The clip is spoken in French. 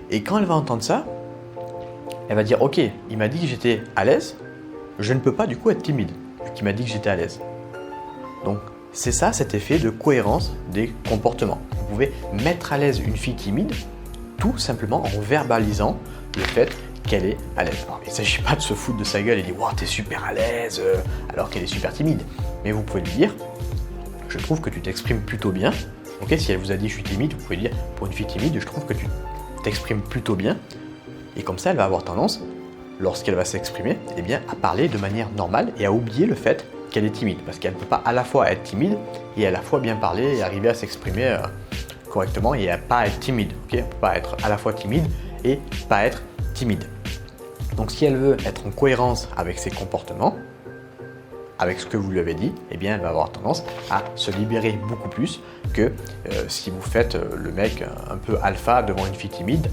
Et quand elle va entendre ça, elle va dire « Ok, il m'a dit que j'étais à l'aise, je ne peux pas du coup être timide, vu qu'il m'a dit que j'étais à l'aise. » Donc c'est ça cet effet de cohérence des comportements. Vous pouvez mettre à l'aise une fille timide tout simplement en verbalisant le fait qu'elle est à l'aise. Alors, il ne s'agit pas de se foutre de sa gueule et dire « Wow, t'es super à l'aise » alors qu'elle est super timide. Mais vous pouvez lui dire « Je trouve que tu t'exprimes plutôt bien. » Ok, si elle vous a dit « Je suis timide », vous pouvez dire « Pour une fille timide, je trouve que tu t'exprimes plutôt bien. » Et comme ça, elle va avoir tendance, lorsqu'elle va s'exprimer, eh bien, à parler de manière normale et à oublier le fait qu'elle est timide. Parce qu'elle ne peut pas à la fois être timide et à la fois bien parler et arriver à s'exprimer correctement et à pas être timide. Okay, elle ne peut pas être à la fois timide et pas être timide. Donc si elle veut être en cohérence avec ses comportements, avec ce que vous lui avez dit, eh bien elle va avoir tendance à se libérer beaucoup plus que si vous faites le mec un peu alpha devant une fille timide.